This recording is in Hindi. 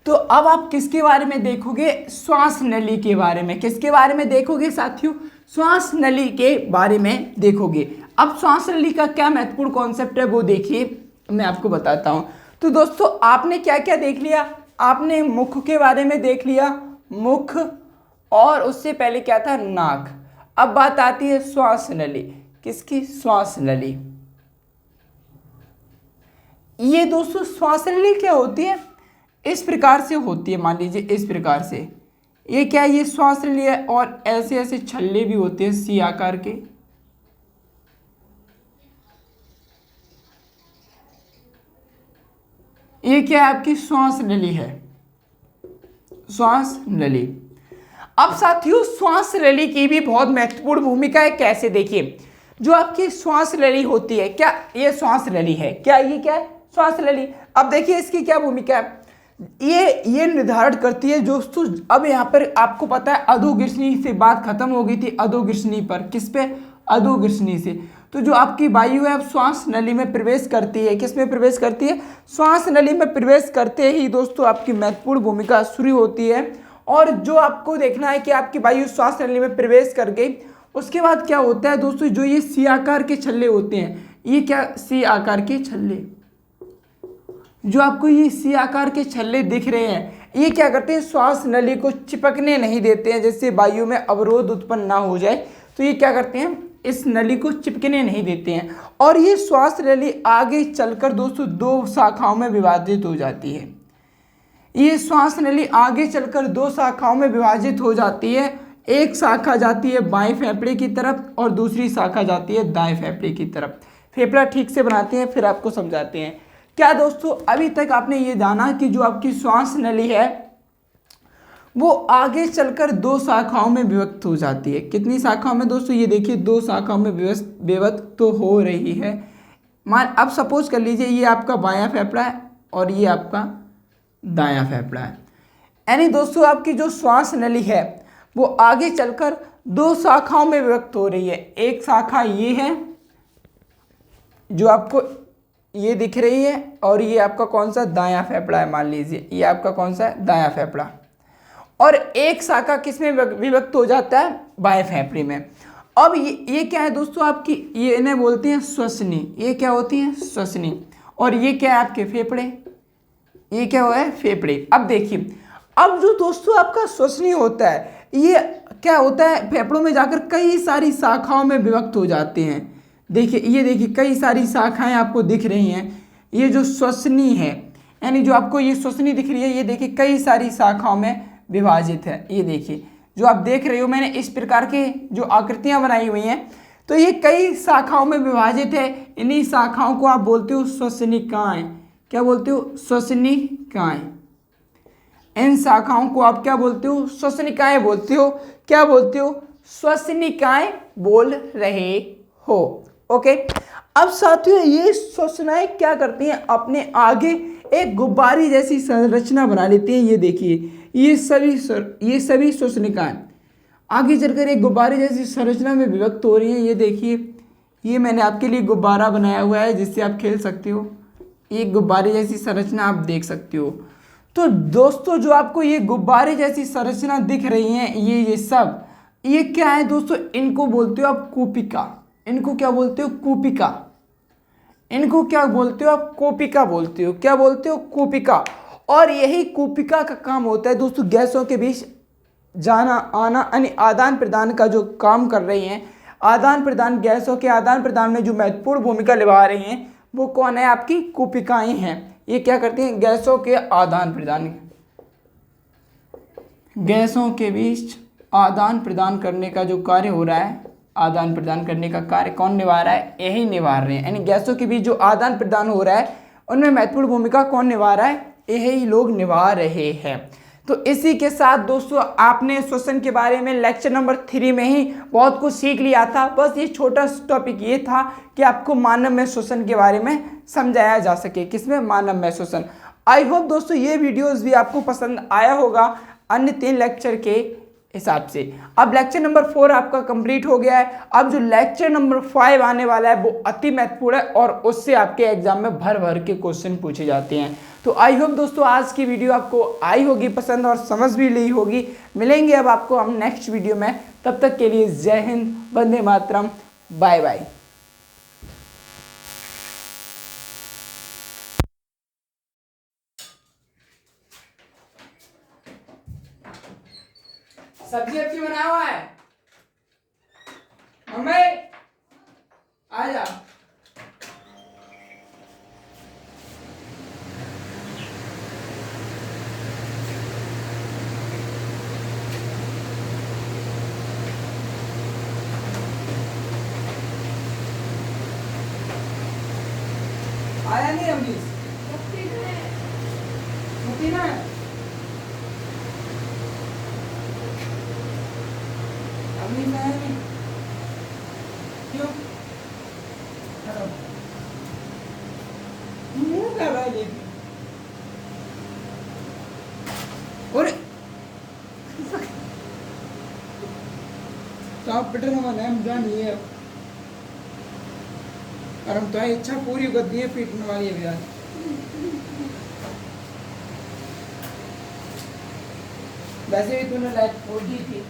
तो अब आप किसके बारे में देखोगे, श्वास नली के बारे में। किसके बारे में देखोगे साथियों, श्वास नली के बारे में देखोगे। अब श्वास नली का क्या महत्वपूर्ण कॉन्सेप्ट है वो देखिए, मैं आपको बताता हूं। तो दोस्तों आपने क्या क्या देख लिया, आपने मुख के बारे में देख लिया, मुख, और उससे पहले क्या था, नाक। अब बात आती है श्वास नली। किसकी, श्वास नली। ये दोस्तों श्वास नली क्या होती है, इस प्रकार से होती है, मान लीजिए इस प्रकार से। ये क्या है, ये श्वास नली है, और ऐसे ऐसे छल्ले भी होते हैं सी आकार के। ये क्या है, आपकी श्वास नली है, श्वास नली। अब साथियों श्वास नली की भी बहुत महत्वपूर्ण भूमिका है। कैसे, देखिए जो आपकी श्वास नली होती है, क्या ये श्वास नली है, क्या ये क्या है, श्वास नली। अब देखिए इसकी क्या भूमिका है, ये निर्धारण करती है दोस्तों। अब यहाँ पर आपको पता है अधोग्रसनी से बात खत्म हो गई थी, अधोग्रसनी पर, किस पे, अधोग्रसनी से। तो जो आपकी वायु है अब श्वास नली में प्रवेश करती है, किस में प्रवेश करती है, श्वास नली में प्रवेश करते ही दोस्तों आपकी महत्वपूर्ण भूमिका शुरू होती है। और जो आपको देखना है कि आपकी वायु श्वास नली में प्रवेश कर गई, उसके बाद क्या होता है दोस्तों, जो ये सी आकार के छल्ले होते हैं, ये क्या, सी आकार के छल्ले, जो आपको ये सी आकार के छल्ले दिख रहे हैं, ये क्या करते हैं, श्वास नली को चिपकने नहीं देते हैं, जिससे वायु में अवरोध उत्पन्न ना हो जाए। तो ये क्या करते हैं, इस नली को चिपकने नहीं देते हैं। और ये श्वास नली आगे चलकर दोस्तों दो शाखाओं में विभाजित हो जाती है। ये श्वास नली आगे चलकर दो शाखाओं में विभाजित हो जाती है। एक शाखा जाती है बाएं फेफड़े की तरफ और दूसरी शाखा जाती है दाएं फेफड़े की तरफ। फेफड़ा ठीक से बनाते हैं फिर आपको समझाते हैं। क्या दोस्तों अभी तक आपने ये जाना कि जो आपकी श्वास नली है वो आगे चलकर दो शाखाओं में विभक्त हो जाती है। कितनी शाखाओं में दोस्तों, ये देखिए दो शाखाओं में विभक्त तो हो रही है। मान अब सपोज कर लीजिए ये आपका बायां फेफड़ा है और ये आपका दायां फेफड़ा है। यानी दोस्तों आपकी जो श्वास नली है वो आगे चलकर दो शाखाओं में विभक्त हो रही है। एक शाखा ये है जो आपको ये दिख रही है, और ये आपका कौन सा, दायां फेफड़ा है। मान लीजिए ये आपका कौन सा है, दायां फेफड़ा। और एक शाखा किस में विभक्त हो जाता है, बाएं फेफड़े में। अब ये क्या है दोस्तों आपकी, ये इन्हें बोलते हैं श्वसनी। ये क्या होती है, श्वसनी। और ये क्या है आपके फेफड़े, ये क्या हुआ है, फेफड़े। अब देखिए अब जो दोस्तों आपका श्वसनी होता है ये क्या होता है, फेफड़ों में जाकर कई सारी शाखाओं में विभक्त हो जाते हैं। देखिए ये देखिए कई सारी शाखाएं आपको दिख रही हैं। ये जो श्वसनी है, यानी जो आपको ये श्वसनी दिख रही है, ये देखिए कई सारी शाखाओं में विभाजित है। ये देखिए जो आप देख रहे हो मैंने इस प्रकार के जो आकृतियां बनाई हुई हैं, तो ये कई शाखाओं में विभाजित है। इन्हीं शाखाओं को आप बोलते हो श्वसनिकाएं। क्या बोलते हो, श्वसनिकाएं। इन शाखाओं को आप क्या बोलते हो, श्वसनिकाएं बोलते हो। क्या बोलते हो, श्वसनिकाएं बोल रहे हो। ओके। अब साथियों ये श्वसनाएं क्या करती हैं, अपने आगे एक गुब्बारे जैसी संरचना बना लेती हैं। ये देखिए ये सभी श्वसनिकाएं आगे चलकर एक गुब्बारे जैसी संरचना में विभक्त हो रही हैं। ये देखिए ये मैंने आपके लिए गुब्बारा बनाया हुआ है जिससे आप खेल सकते हो। एक गुब्बारे जैसी संरचना आप देख सकते हो। तो दोस्तों जो आपको ये गुब्बारे जैसी संरचना दिख रही हैं, ये सब ये क्या है दोस्तों, इनको बोलते हो आप कूपिका। इनको क्या बोलते हो, कूपिका। इनको क्या बोलते हो आप, कोपिका बोलते हो। क्या बोलते हो, कोपिका। और यही कूपिका का काम होता है दोस्तों गैसों के बीच जाना आना, यानी आदान प्रदान का जो काम कर रही हैं। आदान प्रदान, गैसों के आदान प्रदान में जो महत्वपूर्ण भूमिका निभा रही हैं वो कौन है, आपकी कूपिकाएं हैं। ये क्या करती हैं, गैसों के आदान प्रदान, गैसों के बीच आदान प्रदान करने का जो कार्य हो रहा है, आदान प्रदान करने का कार्य कौन निभा रहा है, यही निभा रहे हैं। यानी गैसों के बीच जो आदान प्रदान हो रहा है उनमें महत्वपूर्ण भूमिका कौन निभा रहा है, यही लोग निभा रहे हैं। तो इसी के साथ दोस्तों आपने श्वसन के बारे में लेक्चर नंबर 3 में ही बहुत कुछ सीख लिया था। बस ये छोटा टॉपिक ये था कि आपको मानव में श्वसन के बारे में समझाया जा सके। किसमें, मानव में श्वसन। आई होप दोस्तों ये वीडियोस भी आपको पसंद आया होगा। अन्य 3 लेक्चर के हिसाब से। अब लेक्चर नंबर 4 आपका कंप्लीट हो गया है। अब जो लेक्चर नंबर 5 आने वाला है वो अति महत्वपूर्ण है और उससे आपके एग्जाम में भर भर के क्वेश्चन पूछे जाते हैं। तो आई होप दोस्तों आज की वीडियो आपको आई होगी पसंद और समझ भी ली होगी। मिलेंगे अब आपको हम नेक्स्ट वीडियो में, तब तक के लिए जय हिंद, वंदे मातरम, बाय बाय। सब्जी अच्छी बना हुआ है मम्मी, आ जा। आया नहीं रमजीत? मुक्ति ना अभी मैं नहीं क्यों मुंह कर रहा है लेकिन और साफ पिटर हमारा नाम जानी है और हम तो इच्छा पूरी कर दी है पीटने वाली है यार। वैसे भी तूने लाइट फोड़ दी थी।